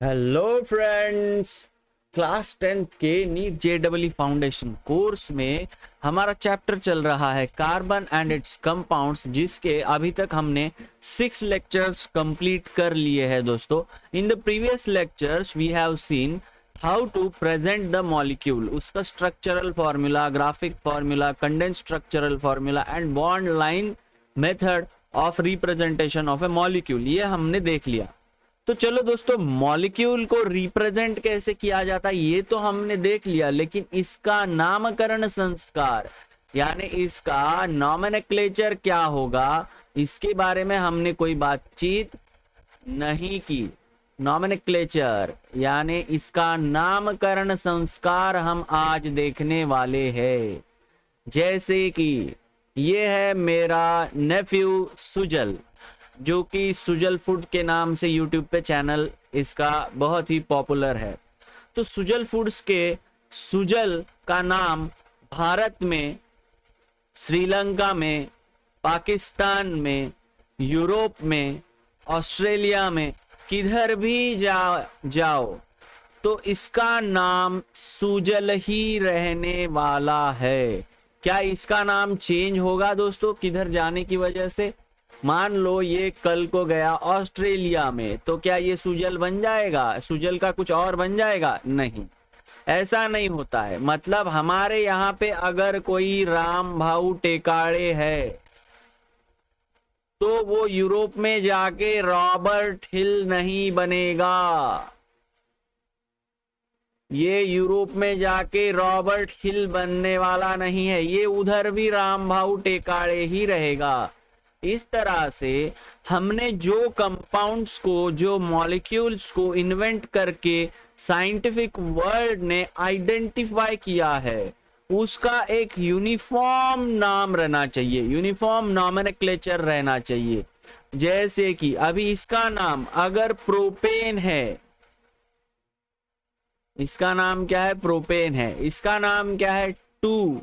Hello friends. Class 10th के NEET JW foundation course में हमारा चैप्टर चल रहा है कार्बन एंड इट्स कंपाउंड्स, जिसके अभी तक हमने 6 लेक्चर्स कंप्लीट कर लिए हैं दोस्तों। In the previous lectures we have seen how to present the molecule, उसका structural formula, graphic formula, condense structural formula and bond line method of representation of a molecule, ये हमने देख लिया। तो चलो दोस्तों, मॉलिक्यूल को रिप्रेजेंट कैसे किया जाता है ये तो हमने देख लिया, लेकिन इसका नामकरण संस्कार यानी इसका नॉमेनक्लेचर क्या होगा, इसके बारे में हमने कोई बातचीत नहीं की। नॉमेनक्लेचर यानी इसका नामकरण संस्कार हम आज देखने वाले हैं। जैसे कि ये है मेरा नेफ्यू सुजल, जो कि सुजल फूड के नाम से यूट्यूब पे चैनल इसका बहुत ही पॉपुलर है। तो सुजल फूड्स के सुजल का नाम भारत में, श्रीलंका में, पाकिस्तान में, यूरोप में, ऑस्ट्रेलिया में, किधर भी जाओ तो इसका नाम सुजल ही रहने वाला है। क्या इसका नाम चेंज होगा दोस्तों किधर जाने की वजह से? मान लो ये कल को गया ऑस्ट्रेलिया में, तो क्या ये सुजल बन जाएगा? सुजल का कुछ और बन जाएगा? नहीं, ऐसा नहीं होता है। मतलब हमारे यहाँ पे अगर कोई राम भाऊ टेकाड़े है तो वो यूरोप में जाके रॉबर्ट हिल नहीं बनेगा। ये यूरोप में जाके रॉबर्ट हिल बनने वाला नहीं है, ये उधर भी राम भाऊ टेकाड़े ही रहेगा। इस तरह से हमने जो कंपाउंड्स को, जो मॉलिक्यूल्स को इन्वेंट करके साइंटिफिक वर्ल्ड ने आइडेंटिफाई किया है, उसका एक यूनिफॉर्म नाम रहना चाहिए, यूनिफॉर्म नॉमेनक्लेचर रहना चाहिए। जैसे कि अभी इसका नाम अगर प्रोपेन है, इसका नाम क्या है? प्रोपेन है। इसका नाम क्या है? 2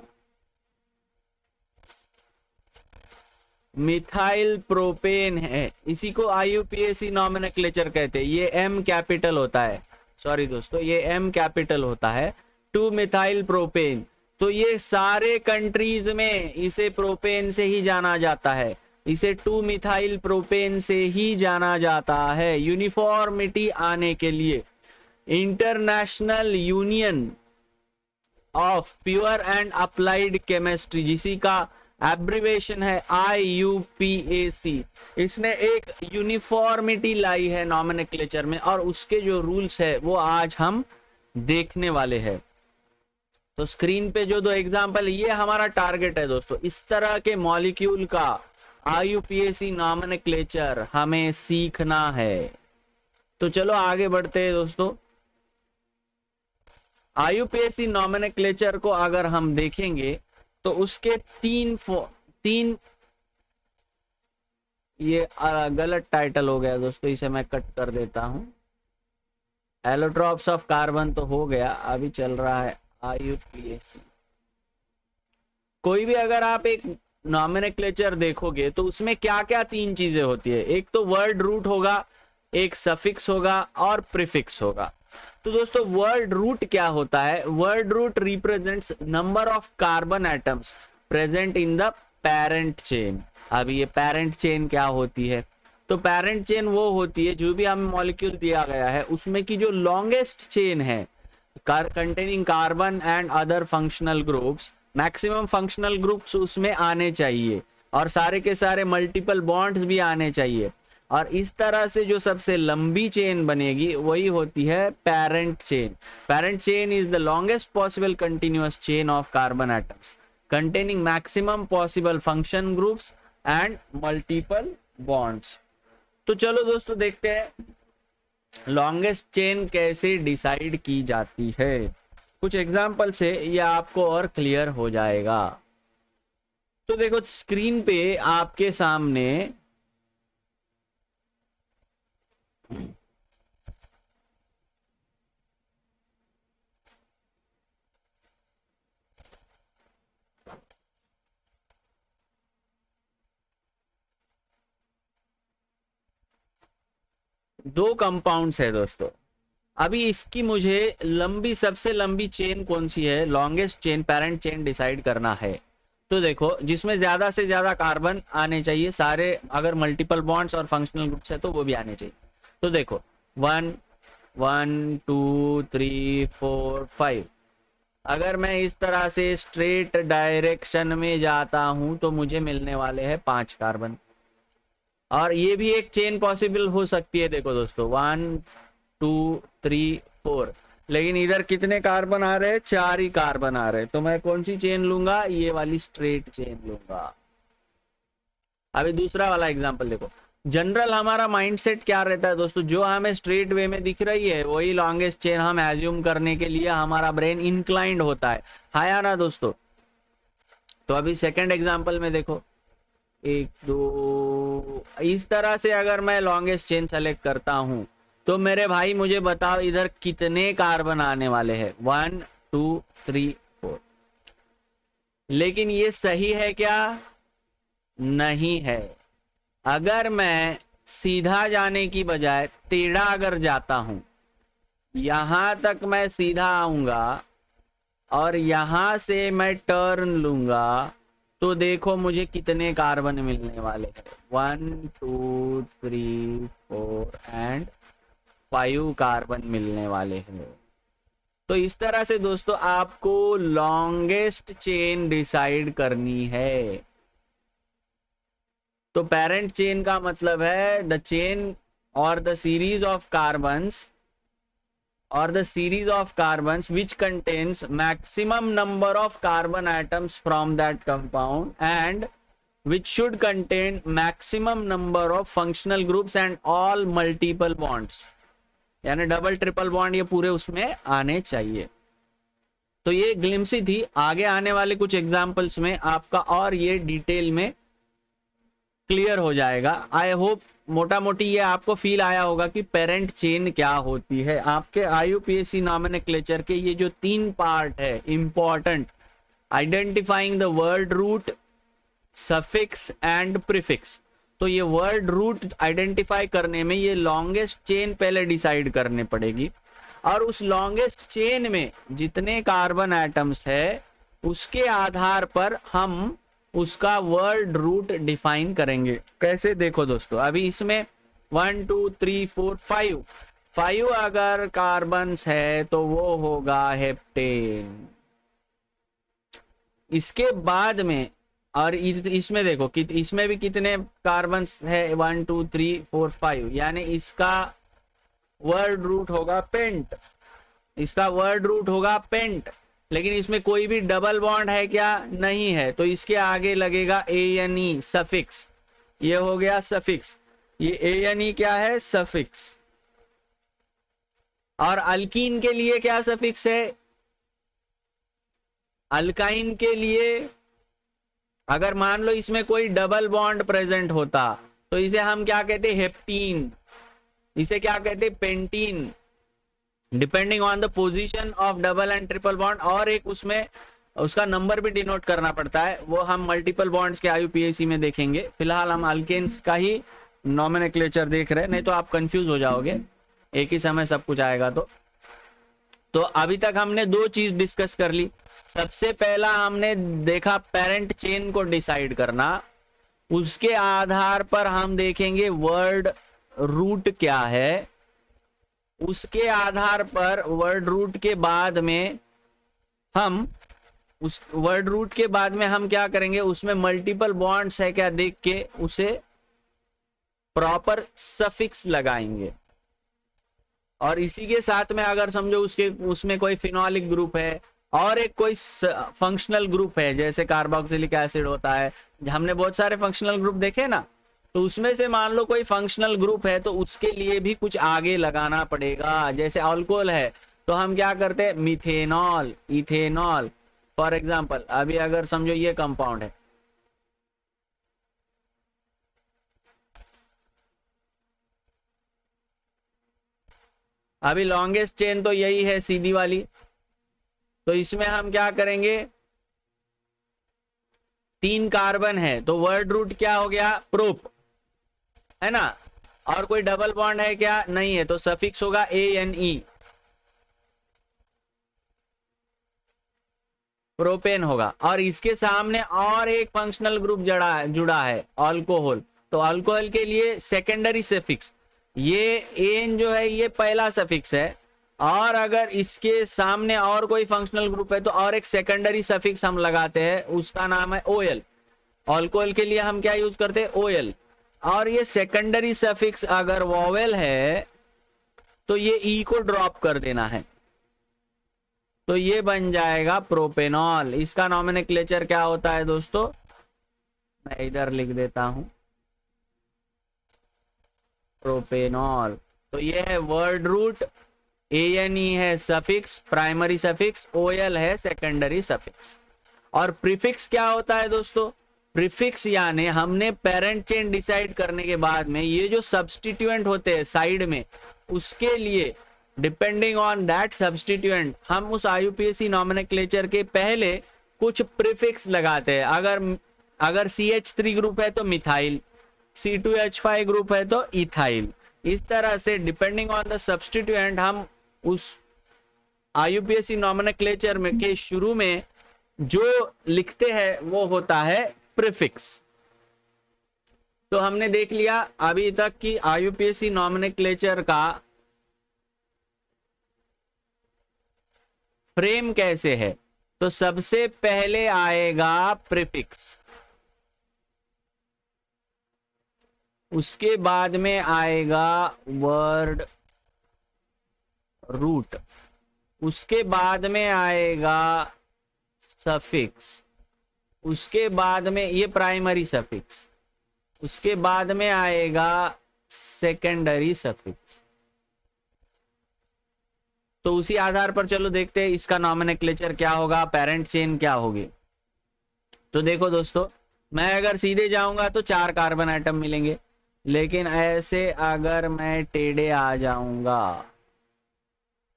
मिथाइल प्रोपेन है। इसी को आईयूपीएसी नॉमेनक्लेचर कहते हैं। ये एम कैपिटल होता है, सॉरी दोस्तों, ये एम कैपिटल होता है। 2 मिथाइल प्रोपेन। तो ये सारे कंट्रीज में इसे प्रोपेन से ही जाना जाता है, इसे 2 मिथाइल प्रोपेन से ही जाना जाता है। यूनिफॉर्मिटी आने के लिए international union of pure and applied chemistry, जिसी का एब्रिवेशन है IUPAC, इसने एक यूनिफॉर्मिटी लाई है नॉमेनक्लेचर में, और उसके जो रूल्स है वो आज हम देखने वाले हैं। तो स्क्रीन पे जो 2 एग्जांपल, ये हमारा टारगेट है दोस्तों। इस तरह के मॉलिक्यूल का IUPAC नॉमेनक्लेचर हमें सीखना है। तो चलो आगे बढ़ते हैं दोस्तों। IUPAC नॉमेनक्लेचर को अगर हम देखेंगे तो उसके तीन ये गलत टाइटल हो गया दोस्तों, इसे मैं कट कर देता हूं। एलोट्रॉप्स ऑफ कार्बन तो हो गया, अभी चल रहा है IUPAC। कोई भी अगर आप एक नॉमेनक्लेचर देखोगे तो उसमें क्या क्या 3 चीजें होती है। एक तो वर्ड रूट होगा, एक सफिक्स होगा और प्रीफिक्स होगा। तो दोस्तों वर्ड रूट क्या होता है? Word root represents number of carbon atoms present in the parent chain. अब ये पेरेंट चेन क्या होती है? तो पेरेंट चेन वो होती है, जो भी हमें मॉलिक्यूल दिया गया है उसमें की जो लॉन्गेस्ट चेन है containing carbon and other functional groups, maximum functional groups उसमें आने चाहिए और सारे के सारे मल्टीपल बॉन्ड्स भी आने चाहिए। और इस तरह से जो सबसे लंबी चेन बनेगी वही होती है parent chain. Parent chain is the longest possible continuous chain of carbon atoms containing maximum possible function groups and multiple bonds। तो चलो दोस्तों देखते हैं लॉन्गेस्ट चेन कैसे डिसाइड की जाती है। कुछ एग्जांपल से ये आपको और क्लियर हो जाएगा। तो देखो स्क्रीन पे आपके सामने दो कंपाउंड्स है दोस्तों। अभी इसकी मुझे लंबी, सबसे लंबी चेन कौन सी है, longest chain, parent chain decide करना है। तो देखो जिसमें ज्यादा से ज्यादा कार्बन आने चाहिए सारे, अगर मल्टीपल बॉन्ड्स और फंक्शनल ग्रुप्स है तो वो भी आने चाहिए। तो देखो 1 1 2 3 4 5, अगर मैं इस तरह से स्ट्रेट डायरेक्शन में जाता हूं तो मुझे मिलने वाले हैं 5 कार्बन। और ये भी एक चेन पॉसिबल हो सकती है, देखो दोस्तों 1 2 3 4, लेकिन इधर कितने कार्बन आ रहे हैं, 4 ही कार्बन आ रहे हैं। तो मैं कौन सी चेन लूंगा, ये वाली स्ट्रेट चेन लूंगा। अभी दूसरा वाला एग्जांपल देखो, जनरल हमारा माइंडसेट क्या रहता है दोस्तों, जो हमें स्ट्रेट वे में दिख रही है वही लॉन्गेस्ट चेन हम एज्यूम करने के लिए हमारा ब्रेन इंक्लाइंड होता है या ना दोस्तों। तो अभी सेकंड एग्जांपल में देखो 1 2, इस तरह से अगर मैं लॉन्गेस्ट चेन सेलेक्ट करता हूं तो मेरे भाई मुझे बताओ इधर कितने कार्बन आने वाले हैं, 1 2 3 4। लेकिन ये सही है क्या, नहीं है। अगर मैं सीधा जाने की बजाय टेढ़ा अगर जाता हूं, यहां तक मैं सीधा आऊंगा और यहां से मैं टर्न लूंगा, तो देखो मुझे कितने कार्बन मिलने वाले हैं, 1 2 3 4 एंड 5 कार्बन मिलने वाले हैं। तो इस तरह से दोस्तों आपको लॉन्गेस्ट चेन डिसाइड करनी है। तो पेरेंट चेन का मतलब है द चेन और the series of carbons or the series of carbons which contains maximum number of carbon atoms from that compound and which should contain maximum number of functional groups and all multiple bonds, यानी double triple bond ये पूरे उसमें आने चाहिए। तो ये glimpse ही थी, आगे आने वाले कुछ एग्जांपल्स में आपका और ये डिटेल में क्लियर हो जाएगा। आई होप मोटा मोटी ये आपको फील आया होगा कि पेरेंट चेन क्या होती है। आपके IUPAC नॉमेनक्लेचर के ये जो 3 पार्ट है important, identifying the word root, suffix and prefix. तो ये वर्ड रूट आइडेंटिफाई करने में ये लॉन्गेस्ट चेन पहले डिसाइड करने पड़ेगी, और उस लॉन्गेस्ट चेन में जितने कार्बन एटम्स है उसके आधार पर हम उसका वर्ड रूट डिफाइन करेंगे। कैसे, देखो दोस्तों अभी इसमें 1 2 3 4 5 अगर कार्बन्स है तो वो होगा हेप्टेन। इसके बाद में और इसमें देखो कि इसमें भी कितने कार्बन्स है, 1 2 3 4 5, यानी इसका वर्ड रूट होगा पेंट, इसका वर्ड रूट होगा पेंट। लेकिन इसमें कोई भी डबल बॉन्ड है क्या, नहीं है, तो इसके आगे लगेगा ANE सफिक्स, ये हो गया सफिक्स। ये ANE क्या है, सफिक्स। और अल्कीन के लिए क्या सफिक्स है, अल्काइन के लिए अगर मान लो इसमें कोई डबल बॉन्ड प्रेजेंट होता तो इसे हम क्या कहते, हेप्टीन, इसे क्या कहते, pentene, depending on the position of double and triple bond. और एक उसमें उसका नंबर भी डिनोट करना पड़ता है, वो हम मल्टीपल बॉन्ड्स के IUPAC में देखेंगे। फिलहाल हम अल्केन्स का ही नॉमेनक्लेचर देख रहे हैं, नहीं तो आप कंफ्यूज हो जाओगे, एक ही समय सब कुछ आएगा। तो अभी तक हमने 2 चीज डिस्कस कर ली। सबसे पहला हमने देखा पेरेंट चेन को डिसाइड करना, उसके आधार पर हम देखेंगे वर्ड रूट क्या है, उसके आधार पर वर्ड रूट के बाद में हम उस वर्ड रूट के बाद में हम क्या करेंगे, उसमें मल्टीपल बॉन्ड्स है क्या देख के उसे प्रॉपर सफिक्स लगाएंगे। और इसी के साथ में अगर समझो उसमें कोई फिनोलिक ग्रुप है और एक कोई फंक्शनल ग्रुप है, जैसे कार्बोक्सिलिक एसिड होता है, हमने बहुत सारे फंक्शनल ग्रुप देखे ना, तो उसमें से मान लो कोई फंक्शनल ग्रुप है तो उसके लिए भी कुछ आगे लगाना पड़ेगा। जैसे अल्कोहल है तो हम क्या करते हैं, मिथेनॉल, इथेनॉल फॉर एग्जांपल। अभी अगर समझो ये कंपाउंड है, अभी लॉन्गेस्ट चेन तो यही है सीधी वाली, तो इसमें हम क्या करेंगे, 3 कार्बन है तो वर्ड रूट क्या हो गया, प्रोप, है ना। और कोई डबल बॉन्ड है क्या, नहीं है, तो सफिक्स होगा ANE। प्रोपेन होगा। और इसके सामने और एक फंक्शनल ग्रुप जुड़ा है अल्कोहल, तो अल्कोहल के लिए सेकेंडरी सफिक्स, ये एन जो है ये पहला सफिक्स है, और अगर इसके सामने और कोई फंक्शनल ग्रुप है तो और एक सेकेंडरी सफिक्स हम लगाते हैं, उसका नाम है ओएल। अल्कोहल के लिए हम क्या यूज करते हैं, ओएल। और ये सेकेंडरी सफिक्स अगर वॉवेल है तो ये ई को ड्रॉप कर देना है, तो ये बन जाएगा प्रोपेनॉल। इसका नॉमेनक्लेचर क्या होता है दोस्तों, मैं इधर लिख देता हूं, प्रोपेनॉल। तो ये है वर्ड रूट, एएनई है सफिक्स प्राइमरी सफिक्स, ओएल है सेकेंडरी सफिक्स। और प्रीफिक्स क्या होता है दोस्तों, प्रीफिक्स यानी हमने पेरेंट चेन डिसाइड करने के बाद में ये जो सब्स्टिट्यूएंट होते हैं साइड में, उसके लिए डिपेंडिंग ऑन दैट सब्स्टिट्यूएंट हम उस आईयूपीएसी नॉमेनक्लेचर के पहले कुछ प्रीफिक्स लगाते हैं। अगर CH3 ग्रुप है तो मिथाइल, C2H5 ग्रुप है तो इथाइल। इस तरह से डिपेंडिंग ऑन द सब्स्टिट्यूएंट हम उस आईयूपीएसी नॉमेनक्लेचर में के शुरू में जो लिखते हैं वो होता है प्रीफिक्स। तो हमने देख लिया अभी तक कि आईयूपीएसी नॉमेनक्लेचर का फ्रेम कैसे है। तो सबसे पहले आएगा प्रीफिक्स, उसके बाद में आएगा वर्ड रूट, उसके बाद में आएगा सफिक्स, उसके बाद में ये प्राइमरी सफिक्स, उसके बाद में आएगा सेकेंडरी सफिक्स। तो उसी आधार पर चलो देखते हैं इसका नॉमेनक्लेचर क्या होगा, पेरेंट चेन क्या होगी। तो देखो दोस्तों, मैं अगर सीधे जाऊंगा तो 4 कार्बन आइटम मिलेंगे, लेकिन ऐसे अगर मैं टेढ़े आ जाऊंगा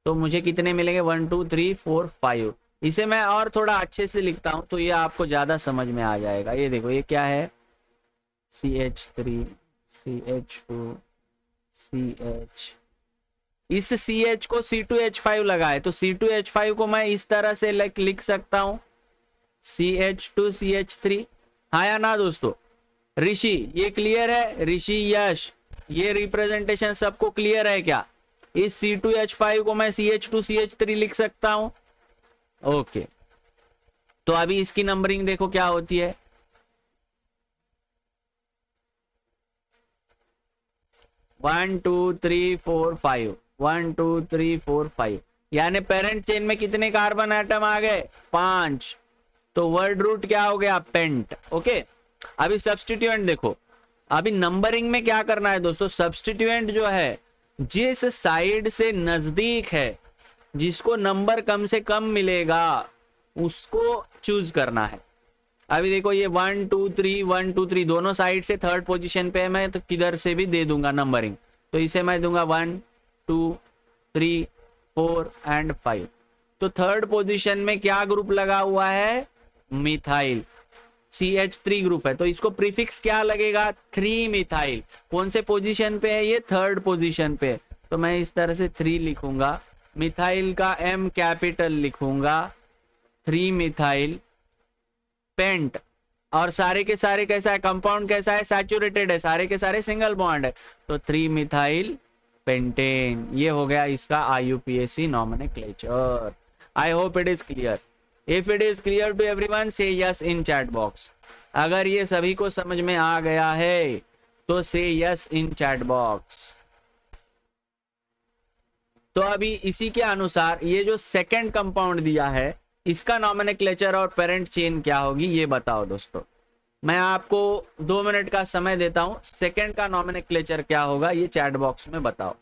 तो मुझे कितने मिलेंगे, 1 2 3 4 5। इसे मैं और थोड़ा अच्छे से लिखता हूं तो ये आपको ज्यादा समझ में आ जाएगा। ये देखो ये क्या है, CH3 CH2 CH, इस CH को C2H5 लगाए तो C2H5 को मैं इस तरह से लिख सकता हूं CH2 CH3, हाँ या ना दोस्तों। ऋषि ये क्लियर है, ऋषि यश ये रिप्रेजेंटेशन सबको क्लियर है क्या, इस C2H5 को मैं CH2 CH3 लिख सकता हूं। ओके, तो अभी इसकी नंबरिंग देखो क्या होती है, 1 2 3 4 5, 1 2 3 4 5, यानी पेरेंट चेन में कितने कार्बन आइटम आ गए, 5। तो वर्ड रूट क्या हो गया, पेंट। ओके, अभी सब्स्टिट्यूएंट देखो, अभी नंबरिंग में क्या करना है दोस्तों, सब्स्टिट्यूएंट जो है जिस साइड से नजदीक है, जिसको नंबर कम से कम मिलेगा उसको चूज करना है। अभी देखो ये 1 2 3 1 2 3 दोनों साइड से थर्ड पोजीशन पे है, मैं तो किधर से भी दे दूंगा नंबरिंग, तो इसे मैं दूंगा 1 2 3 4 एंड 5। तो थर्ड पोजीशन में क्या ग्रुप लगा हुआ है, मिथाइल, CH3 ग्रुप है, तो इसको प्रीफिक्स क्या लगेगा, 3 मिथाइल। कौन से पोजीशन पे है ये, थर्ड पोजीशन पे, तो मैं इस तरह से 3 लिखूंगा, मिथाइल का M कैपिटल लिखूंगा, 3 मिथाइल पेंट। और सारे के सारे कैसा है, कंपाउंड कैसा है, सैचुरेटेड है, सारे के सारे सिंगल बॉन्ड है, तो 3 मिथाइल पेंटेन। ये हो गया इसका IUPAC nomenclature. I hope it is clear. If it is clear to everyone say yes in chat box. अगर ये सभी को समझ में आ गया है तो से यस इन चैट बॉक्स। तो अभी इसी के अनुसार ये जो सेकंड कंपाउंड दिया है इसका नॉमेनक्लेचर और पेरेंट चेन क्या होगी ये बताओ दोस्तों। मैं आपको 2 मिनट का समय देता हूं, सेकंड का नॉमेनक्लेचर क्या होगा ये चैट बॉक्स में बताओ।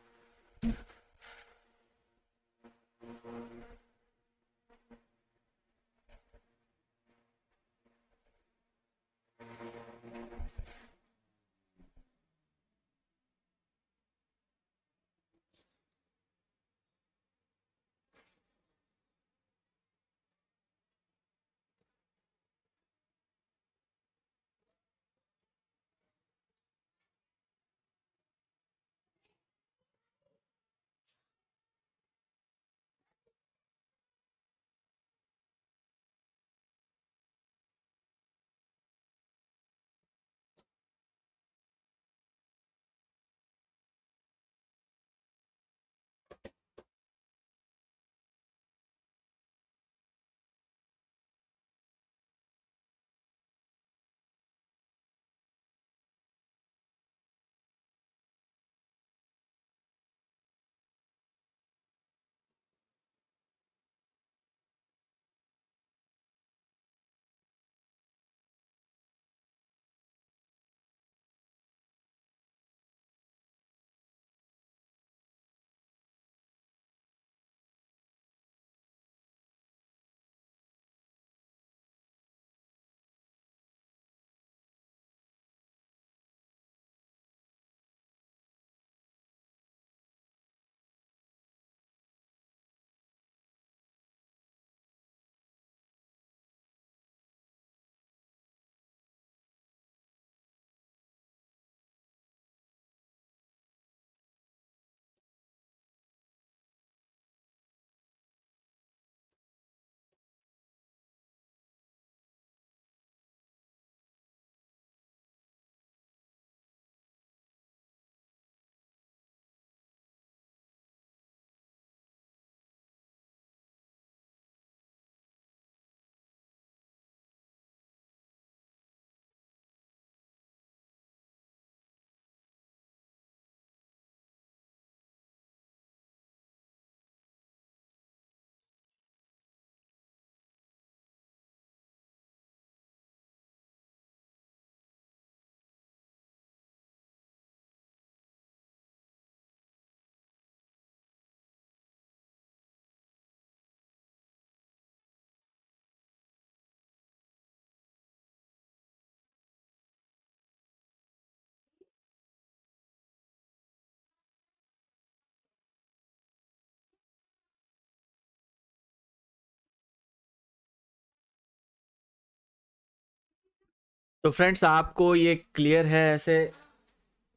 तो फ्रेंड्स आपको ये क्लियर है, ऐसे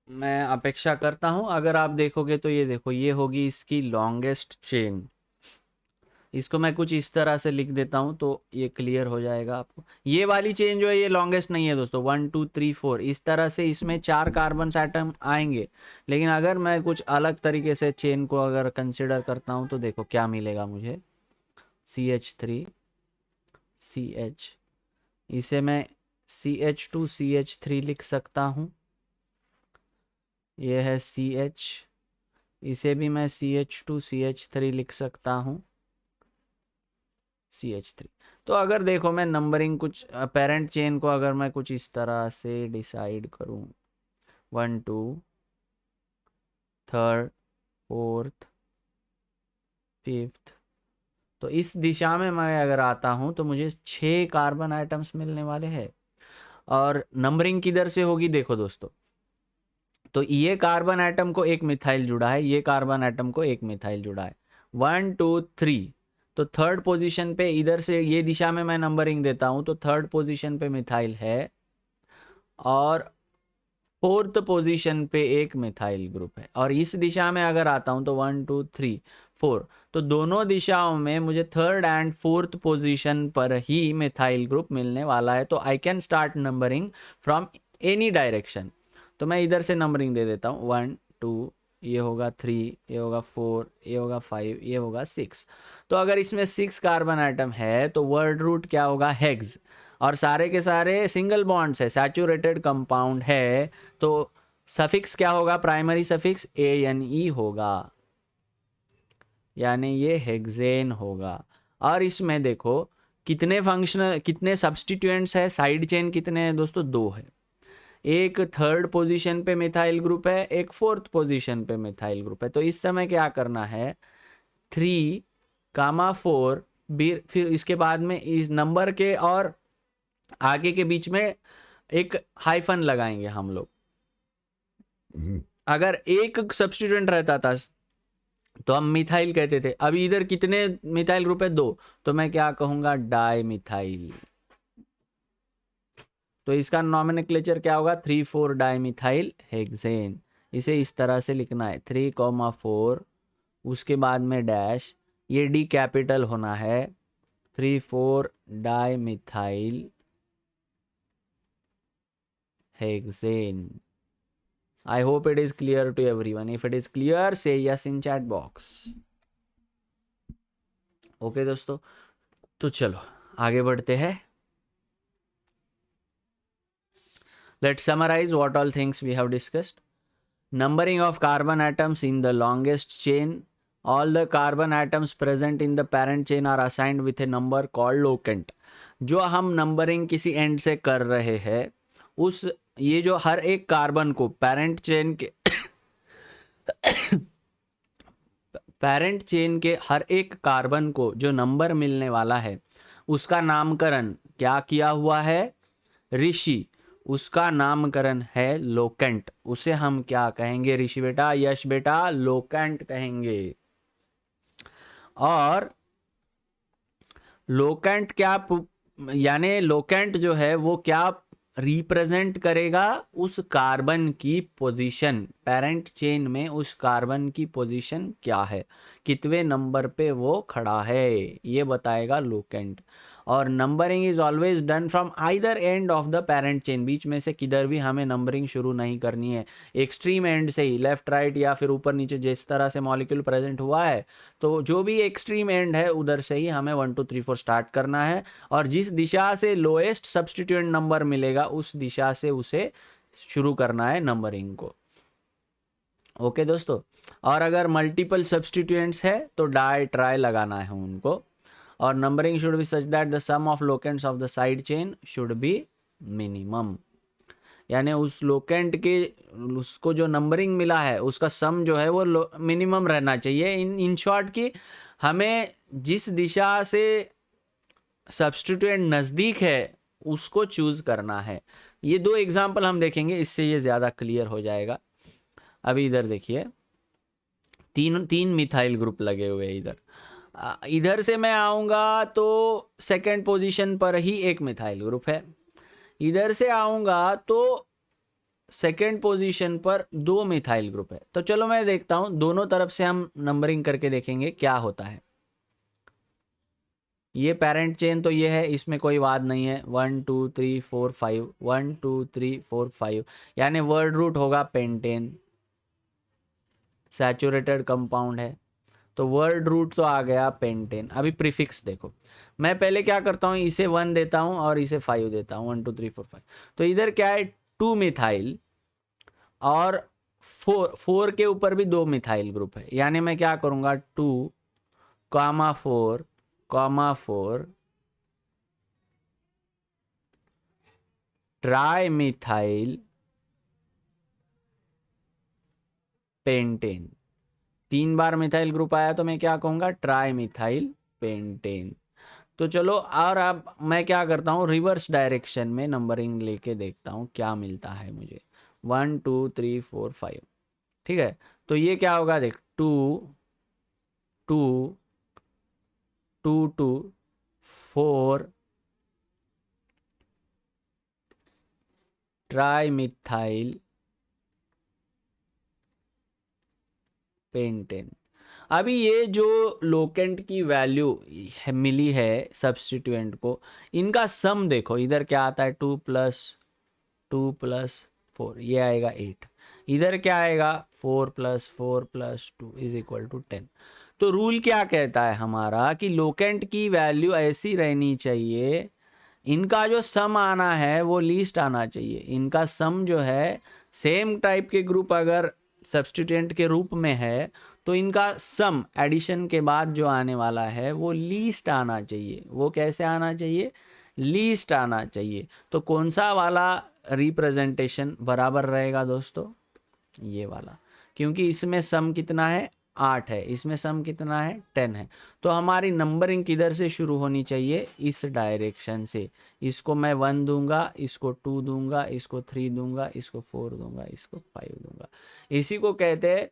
मैं अपेक्षा करता हूँ। अगर आप देखोगे तो ये देखो, ये होगी इसकी लॉन्गेस्ट चेन। इसको मैं कुछ इस तरह से लिख देता हूँ तो ये क्लियर हो जाएगा आपको। ये वाली चेन जो है ये लॉन्गेस्ट नहीं है दोस्तों, 1 2 3 4 इस तरह से इसमें 4 कार्बन एटम आएंगे। लेकिन अगर मैं कुछ अलग तरीके से चेन को अगर कंसिडर करता हूँ तो देखो क्या मिलेगा मुझे, CH3 CH, इसे मैं CH2 CH3 लिख सकता हूँ। ये है CH, इसे भी मैं CH2 CH3 लिख सकता हूँ, CH3। तो अगर देखो मैं नंबरिंग कुछ पेरेंट चेन को अगर मैं कुछ इस तरह से डिसाइड करूँ, 1 2 3rd 4th 5th, तो इस दिशा में मैं अगर आता हूँ तो मुझे 6 कार्बन आइटम्स मिलने वाले हैं। और नंबरिंग किधर से होगी देखो दोस्तों, तो ये कार्बन एटम को एक मिथाइल जुड़ा है, ये कार्बन एटम को एक मिथाइल जुड़ा है, 1 2 3। तो थर्ड पोजीशन पे इधर से ये दिशा में मैं नंबरिंग देता हूं तो थर्ड पोजीशन पे मिथाइल है, और फोर्थ पोजीशन पे एक मिथाइल ग्रुप है। और इस दिशा में अगर आता हूं तो 1 2 3 4, तो दोनों दिशाओं में मुझे थर्ड एंड फोर्थ पोजीशन पर ही मिथाइल ग्रुप मिलने वाला है। तो I can start numbering from any direction. तो मैं इधर से नंबरिंग दे देता हूँ, 1 2, ये होगा 3, ये होगा 4, ये होगा 5, ये होगा 6। तो अगर इसमें 6 कार्बन आइटम है तो वर्ड रूट क्या होगा, हेक्स। और सारे के सारे सिंगल बॉन्ड्स है, सैचुरेटेड कंपाउंड है, तो सफिक्स क्या होगा, प्राइमरी सफिक्स ANE होगा, यानी ये हेक्सेन होगा। और इसमें देखो कितने फंक्शनल, कितने सब्स्टिट्यूएंट्स है, साइड चेन कितने हैं दोस्तों, 2 है। एक थर्ड पोजीशन पे मिथाइल ग्रुप है, एक फोर्थ पोजीशन पे मिथाइल ग्रुप है। तो इस समय क्या करना है, 3, 4, फिर इसके बाद में इस नंबर के और आगे के बीच में एक हाइफन लगाएंगे हम लोग। अगर एक सब्स्टिट्यूएंट रहता था तो हम मिथाइल कहते थे। अभी इधर कितने मिथाइल ग्रुप है, 2, तो मैं क्या कहूंगा, डाई मिथाइल। तो इसका नॉमेनक्लेचर क्या होगा, 3 4 डाई मिथाइल हेक्सेन। इसे इस तरह से लिखना है, 3, 4, उसके बाद में डैश, ये डी कैपिटल होना है, 3 4 di methyl hexane. I hope it is clear to everyone. If it is clear, say yes in chat box. Okay दोस्तों, तो चलो आगे बढ़ते हैं। Let's summarize what all things we have discussed. Numbering of carbon atoms in the longest chain. All the carbon atoms present in the parent chain are assigned with a number called locant. जो हम numbering किसी and से कर रहे हैं, उस ये जो हर एक कार्बन को पेरेंट चेन के पेरेंट चेन के हर एक कार्बन को जो नंबर मिलने वाला है उसका नामकरण क्या किया हुआ है, ऋषि। उसका नामकरण है लोकेंट। उसे हम क्या कहेंगे ऋषि बेटा, यश बेटा, लोकेंट कहेंगे। और लोकेंट क्या, यानी लोकेंट जो है वो क्या रिप्रेजेंट करेगा, उस कार्बन की पोजीशन, पेरेंट चेन में उस कार्बन की पोजीशन क्या है, कितवे नंबर पे वो खड़ा है, ये बताएगा लोकेंट। और numbering is always done from either end of the parent chain. बीच में से किधर भी हमें नंबरिंग शुरू नहीं करनी है, एक्सट्रीम एंड से ही, लेफ्ट राइट या फिर ऊपर नीचे जिस तरह से मॉलिक्यूल प्रेजेंट हुआ है, तो जो भी एक्सट्रीम एंड है उधर से ही हमें 1 2 3 4 स्टार्ट करना है। और जिस दिशा से लोएस्ट सब्स्टिट्यूएंट नंबर मिलेगा उस दिशा से उसे शुरू करना है नंबरिंग को। ओके दोस्तों, और अगर मल्टीपल सब्स्टिट्यूएंट्स है तो डाई ट्राई लगाना है उनको। और numbering should be such that the sum of locants of the side chain should be minimum, यानी उस लोकेंट के उसको जो नंबरिंग मिला है उसका सम जो है वो मिनिमम रहना चाहिए। इन शॉर्ट कि हमें जिस दिशा से सब्स्टिट्यूएंट नज़दीक है उसको चूज करना है। ये 2 एग्जाम्पल हम देखेंगे, इससे ये ज़्यादा क्लियर हो जाएगा। अभी इधर देखिए, तीन मिथाइल ग्रुप लगे हुए हैं इधर। इधर से मैं आऊँगा तो सेकेंड पोजीशन पर ही एक मिथाइल ग्रुप है, इधर से आऊंगा तो सेकेंड पोजीशन पर 2 मिथाइल ग्रुप है। तो चलो मैं देखता हूं, दोनों तरफ से हम नंबरिंग करके देखेंगे क्या होता है। ये पेरेंट चेन तो ये है, इसमें कोई वाद नहीं है। 1 2 3 4 5, 1 2 3 4 5, यानी वर्ड रूट होगा पेंटेन, सैचुरेटेड कंपाउंड है तो वर्ड रूट तो आ गया पेंटेन। अभी प्रीफिक्स देखो, मैं पहले क्या करता हूँ, इसे 1 देता हूँ और इसे 5 देता हूँ, 1 2 3 4 5। तो इधर क्या है, 2 मिथाइल और 4 के ऊपर भी 2 मिथाइल ग्रुप है, यानी मैं क्या करूँगा 2 comma 4 comma 4 tri methyl pentane. 3 बार मिथाइल ग्रुप आया तो मैं क्या कहूँगा, ट्राई मिथाइल पेंटेन। तो चलो, और अब मैं क्या करता हूँ, रिवर्स डायरेक्शन में नंबरिंग लेके देखता हूँ क्या मिलता है मुझे। 1 2 3 4 5, ठीक है। तो ये क्या होगा, देख 2 2 2 2 4 ट्राई मिथाइल पेंटेन। अभी ये जो लोकेंट की वैल्यू मिली है सब्स्टिट्यूएंट को, इनका सम देखो, इधर क्या आता है 2 + 4, ये आएगा 8। इधर क्या आएगा 4 + 4 + 2 = 10। तो रूल क्या कहता है हमारा कि लोकेंट की वैल्यू ऐसी रहनी चाहिए, इनका जो सम आना है वो लीस्ट आना चाहिए। इनका सम जो है, सेम टाइप के ग्रुप अगर सब्स्टिट्यूएंट के रूप में है तो इनका सम एडिशन के बाद जो आने वाला है वो लीस्ट आना चाहिए। वो कैसे आना चाहिए, लीस्ट आना चाहिए। तो कौन सा वाला रिप्रेजेंटेशन बराबर रहेगा दोस्तों, ये वाला, क्योंकि इसमें सम कितना है 8 है, इसमें सम कितना है 10 है। तो हमारी नंबरिंग किधर से शुरू होनी चाहिए, इस डायरेक्शन से। इसको मैं 1 दूंगा, इसको 2 दूंगा, इसको 3 दूंगा, इसको 4 दूंगा, इसको 5 दूंगा। इसी को कहते हैं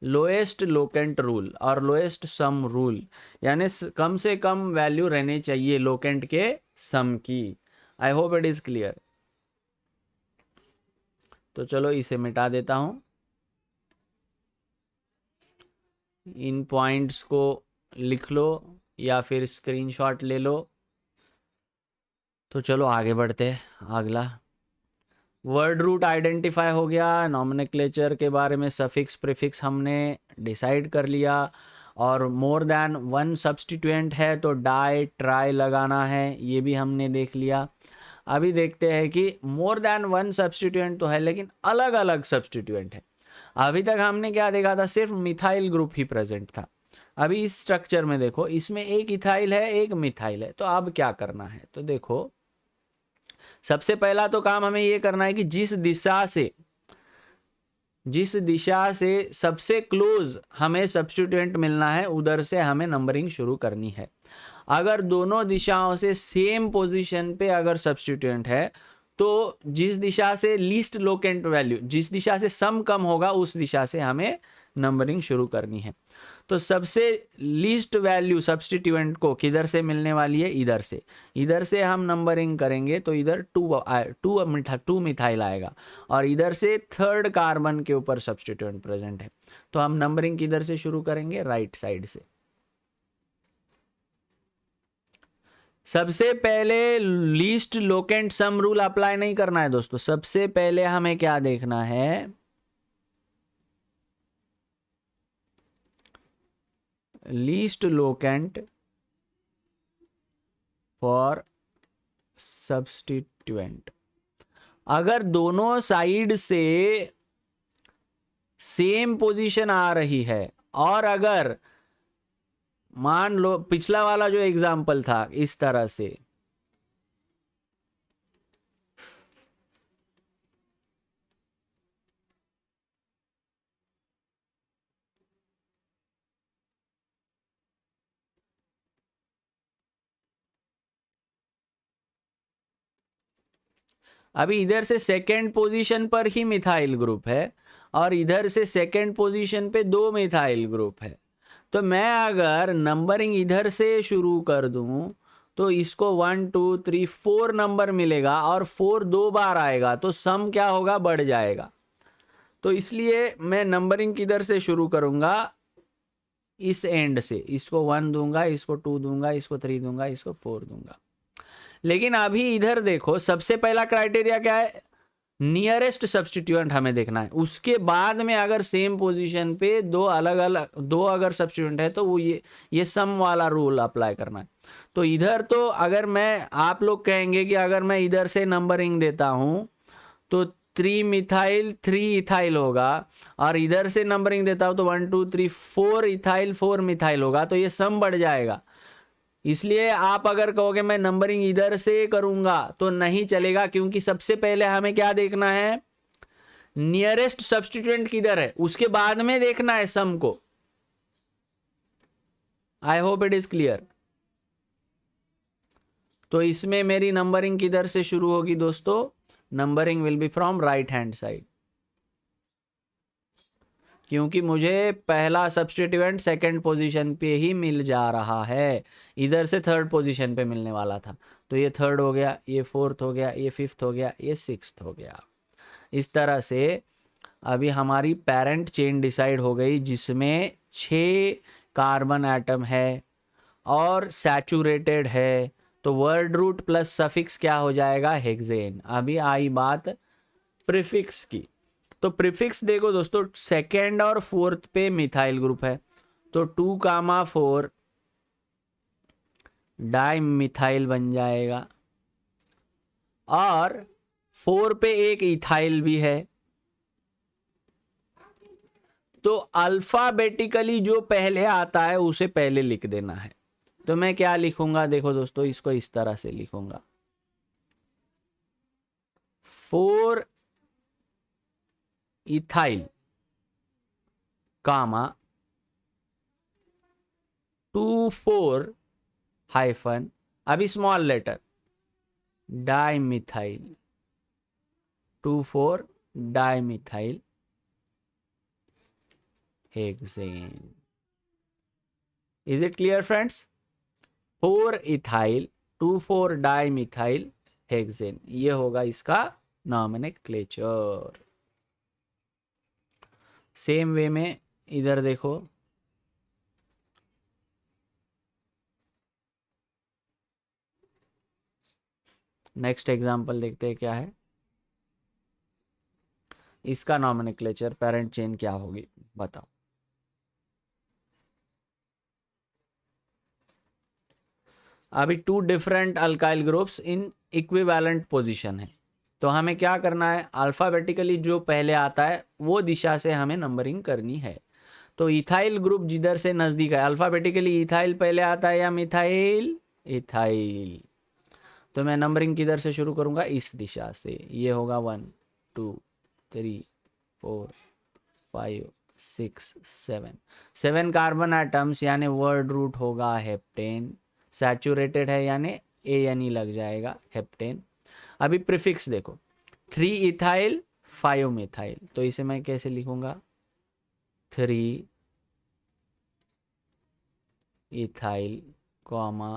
लोएस्ट लोकेंट रूल और लोएस्ट सम रूल, यानी कम से कम वैल्यू रहने चाहिए लोकेंट के सम की। आई होप इट इज क्लियर। तो चलो इसे मिटा देता हूं, इन पॉइंट्स को लिख लो या फिर स्क्रीनशॉट ले लो। तो चलो आगे बढ़ते हैं। अगला वर्ड रूट आइडेंटिफाई हो गया, नॉमेनक्लेचर के बारे में सफिक्स प्रीफिक्स हमने डिसाइड कर लिया, और मोर देन 1 सब्स्टिट्यूएंट है तो डाई ट्राई लगाना है, ये भी हमने देख लिया। अभी देखते हैं कि मोर देन 1 सब्स्टिट्यूएंट तो है लेकिन अलग अलग सब्स्टिट्यूएंट है। अभी तक हमने क्या देखा था, सिर्फ मिथाइल ग्रुप ही प्रेजेंट था। अभी इस स्ट्रक्चर में देखो, इसमें एक इथाइल है एक मिथाइल है। तो अब क्या करना है, तो देखो सबसे पहला तो काम हमें ये करना है कि जिस दिशा से सबसे क्लोज हमें सब्स्टिट्यूएंट मिलना है उधर से हमें नंबरिंग शुरू करनी है। अगर दोनों दिशाओं से सेम पोजीशन पे अगर सब्स्टिट्यूएंट है तो जिस दिशा से लीस्ट लोकेंट वैल्यू, जिस दिशा से सम कम होगा उस दिशा से हमें नंबरिंग शुरू करनी है। तो सबसे लीस्ट वैल्यू सब्स्टिट्यूएंट को किधर से मिलने वाली है, इधर से हम नंबरिंग करेंगे तो इधर 2 मिथाइल आएगा और इधर से 3rd कार्बन के ऊपर सब्स्टिट्यूएंट प्रेजेंट है। तो हम नंबरिंग किधर से शुरू करेंगे, राइट साइड से। सबसे पहले least locant sum rule apply नहीं करना है दोस्तों, सबसे पहले हमें क्या देखना है, लीस्ट लोकेंट फॉर सब्स्टिट्यूएंट। अगर दोनों साइड से सेम पोजीशन आ रही है, और अगर मान लो पिछला वाला जो एग्जाम्पल था इस तरह से, अभी इधर से सेकेंड पोजीशन पर ही मिथाइल ग्रुप है और इधर से सेकेंड पोजीशन पे 2 मिथाइल ग्रुप है। तो मैं अगर नंबरिंग इधर से शुरू कर दूं तो इसको 1 2 3 4 नंबर मिलेगा और 4 2 बार आएगा तो सम क्या होगा, बढ़ जाएगा। तो इसलिए मैं नंबरिंग किधर से शुरू करूंगा, इस एंड से। इसको 1 दूंगा, इसको 2 दूंगा, इसको 3 दूंगा, इसको 4 दूंगा। लेकिन अभी इधर देखो, सबसे पहला क्राइटेरिया क्या है, नियरेस्ट सब्सटीट्यूएंट हमें देखना है। उसके बाद में अगर सेम पोजीशन पे दो अलग अलग दो अगर सब्सटीट्यूएंट है तो वो ये सम वाला रूल अप्लाई करना है। तो इधर तो अगर मैं, आप लोग कहेंगे कि अगर मैं इधर से नंबरिंग देता हूं तो 3 मिथाइल 3 इथाइल होगा, और इधर से नंबरिंग देता हूं तो 1 2 3 4 इथाइल 4 मिथाइल होगा, तो ये सम बढ़ जाएगा। इसलिए आप अगर कहोगे मैं नंबरिंग इधर से करूंगा तो नहीं चलेगा, क्योंकि सबसे पहले हमें क्या देखना है, नियरेस्ट सब्सटीट्यूएंट किधर है, उसके बाद में देखना है सम को। आई होप इट इज क्लियर। तो इसमें मेरी नंबरिंग किधर से शुरू होगी दोस्तों, numbering will be from right hand side, क्योंकि मुझे पहला सब्सटीट्यूएंट सेकंड पोजीशन पे ही मिल जा रहा है, इधर से थर्ड पोजीशन पे मिलने वाला था। तो ये थर्ड हो गया, ये फोर्थ हो गया, ये फिफ्थ हो गया, ये सिक्स्थ हो गया। इस तरह से अभी हमारी पेरेंट चेन डिसाइड हो गई, जिसमें 6 कार्बन एटम है और सैचुरेटेड है। तो वर्ड रूट प्लस सफिक्स क्या हो जाएगा, हेक्सेन। अभी आई बात प्रीफिक्स की। तो प्रीफिक्स देखो दोस्तों, सेकेंड और फोर्थ पे मिथाइल ग्रुप है, तो 2,4 डाई मिथाइल बन जाएगा, और 4 पे एक इथाइल भी है। तो अल्फाबेटिकली जो पहले आता है उसे पहले लिख देना है। तो मैं क्या लिखूंगा, देखो दोस्तों, इसको इस तरह से लिखूंगा, 4 इथाइल कामा 2 4 हाइफन, अभी small letter, di methyl 2 4 di methyl hexane. Is it clear friends? 4 ethyl 2 4 di methyl hexane, ये होगा इसका नॉमेनक्लेचर। सेम वे में इधर देखो, नेक्स्ट एग्जांपल देखते हैं क्या है, इसका नॉमेनक्लेचर पेरेंट चेन क्या होगी बताओ। अभी 2 different alkyl groups in equivalent position है, तो हमें क्या करना है, अल्फाबेटिकली जो पहले आता है वो दिशा से हमें नंबरिंग करनी है। तो इथाइल ग्रुप जिधर से नजदीक है, अल्फाबेटिकली इथाइल पहले आता है या मिथाइल, इथाइल। तो मैं नंबरिंग किधर से शुरू करूंगा, इस दिशा से। ये होगा 1 2 3 4 5 6 7 7 कार्बन एटम्स, यानी वर्ड रूट होगा हेप्टेन। सैचुरेटेड है यानी ANE लग जाएगा, हेप्टेन। अभी प्रीफिक्स देखो, 3 इथाइल 5 मिथाइल, तो इसे मैं कैसे लिखूंगा, 3 इथाइल कॉमा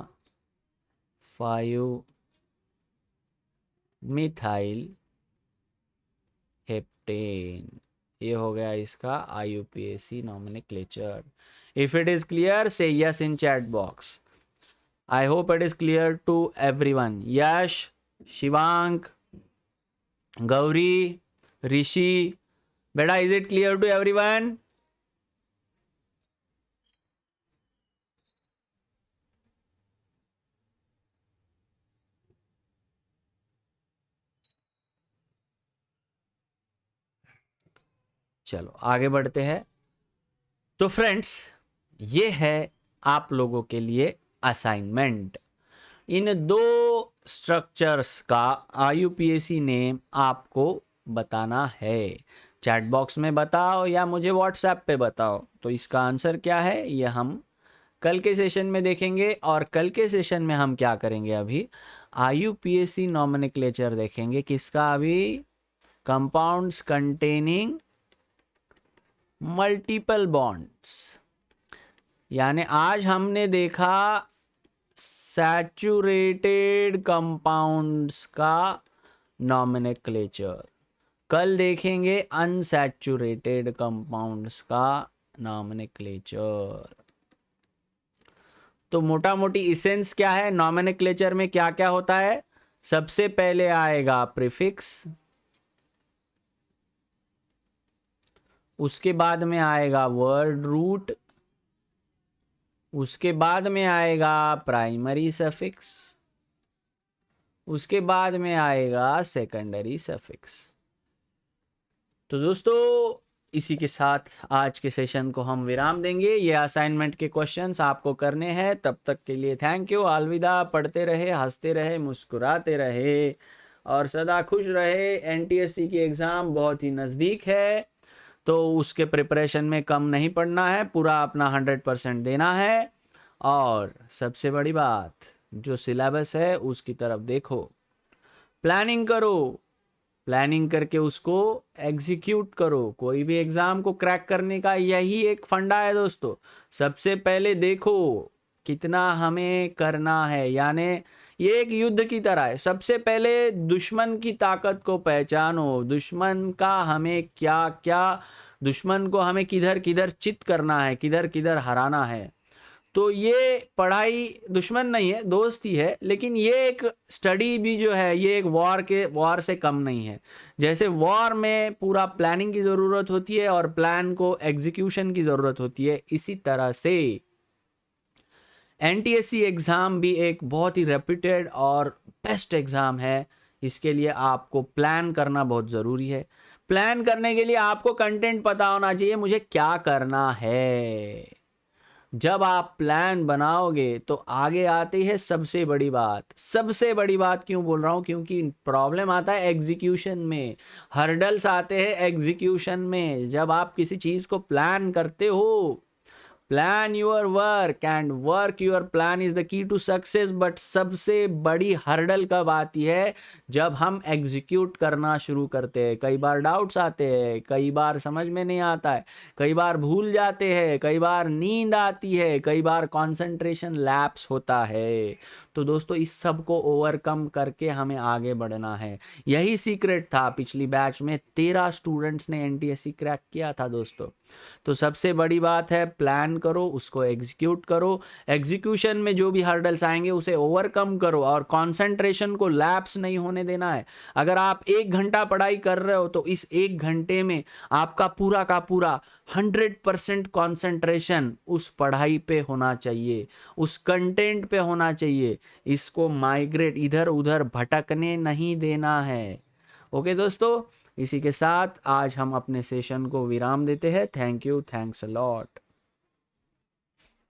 5 मिथाइल हेप्टेन। ये हो गया इसका IUPAC nomenclature. If it is clear say yes in chat box. I hope it is clear to everyone. Yash, Shivank, Gauri, Rishi, बेटा is it clear to everyone? चलो आगे बढ़ते हैं। तो फ्रेंड्स, ये है आप लोगों के लिए असाइनमेंट। इन 2 स्ट्रक्चर्स का IUPAC नेम आपको बताना है। चैट बॉक्स में बताओ या मुझे व्हाट्सएप पे बताओ। तो इसका आंसर क्या है, ये हम कल के सेशन में देखेंगे। और कल के सेशन में हम क्या करेंगे, अभी IUPAC नॉमेनक्लेचर देखेंगे, किसका, अभी कंपाउंड्स कंटेनिंग मल्टीपल बॉन्ड्स। यानी आज हमने देखा सैचुरेटेड कंपाउंड्स का नॉमेनक्लेचर। कल देखेंगे अनसैचुरेटेड कंपाउंड्स का नॉमेनक्लेचर। तो मोटा मोटी इसेंस क्या है, नॉमेनक्लेचर में क्या क्या होता है? सबसे पहले आएगा प्रीफिक्स, उसके बाद में आएगा वर्ड रूट, उसके बाद में आएगा प्राइमरी सफिक्स, उसके बाद में आएगा सेकेंडरी सफिक्स। तो दोस्तों इसी के साथ आज के सेशन को हम विराम देंगे। ये असाइनमेंट के क्वेश्चंस आपको करने हैं। तब तक के लिए थैंक यू, अलविदा। पढ़ते रहे, हंसते रहे, मुस्कुराते रहे और सदा खुश रहे। एनटीएससी की एग्ज़ाम बहुत ही नज़दीक है, तो उसके प्रिपरेशन में कम नहीं पड़ना है, पूरा अपना 100% देना है। और सबसे बड़ी बात, जो सिलेबस है उसकी तरफ देखो, प्लानिंग करो, प्लानिंग करके उसको एग्जीक्यूट करो। कोई भी एग्ज़ाम को क्रैक करने का यही एक फंडा है दोस्तों। सबसे पहले देखो कितना हमें करना है, यानी ये एक युद्ध की तरह है। सबसे पहले दुश्मन की ताकत को पहचानो, दुश्मन का हमें क्या क्या, दुश्मन को हमें किधर किधर चित करना है, किधर किधर हराना है। तो ये पढ़ाई दुश्मन नहीं है, दोस्त ही है, लेकिन ये एक स्टडी भी जो है ये एक वॉर से कम नहीं है। जैसे वॉर में पूरा प्लानिंग की ज़रूरत होती है और प्लान को एग्जीक्यूशन की ज़रूरत होती है, इसी तरह से एनटीएससी एग्ज़ाम भी एक बहुत ही रेप्यूटेड और बेस्ट एग्ज़ाम है। इसके लिए आपको प्लान करना बहुत ज़रूरी है। प्लान करने के लिए आपको कंटेंट पता होना चाहिए, मुझे क्या करना है। जब आप प्लान बनाओगे तो आगे आती है सबसे बड़ी बात। सबसे बड़ी बात क्यों बोल रहा हूँ? क्योंकि प्रॉब्लम आता है एग्जीक्यूशन में, हर्डल्स आते हैं एग्जीक्यूशन में। जब आप किसी चीज़ को प्लान करते हो, plan your work and work your plan is the key to success. But सबसे बड़ी हर्डल कब आती है? जब हम एग्जीक्यूट करना शुरू करते हैं। कई बार डाउट्स आते हैं, कई बार समझ में नहीं आता है, कई बार भूल जाते हैं, कई बार नींद आती है, कई बार कंसंट्रेशन लैप्स होता है। तो दोस्तों इस सब को ओवरकम करके हमें आगे बढ़ना है। यही सीक्रेट था, पिछली बैच में 13 स्टूडेंट्स ने एनटीएससी क्रैक किया था दोस्तों। तो सबसे बड़ी बात है प्लान करो, उसको एग्जीक्यूट करो, एग्जीक्यूशन में जो भी हर्डल्स आएंगे उसे ओवरकम करो और कंसंट्रेशन को लैप्स नहीं होने देना है। अगर आप 1 घंटा पढ़ाई कर रहे हो तो इस 1 घंटे में आपका पूरा का पूरा 100% कंसंट्रेशन उस पढ़ाई पे होना चाहिए, उस कंटेंट पे होना चाहिए। इसको माइग्रेट इधर उधर भटकने नहीं देना है। ओके दोस्तों, इसी के साथ आज हम अपने सेशन को विराम देते हैं। Thank you, thanks a lot.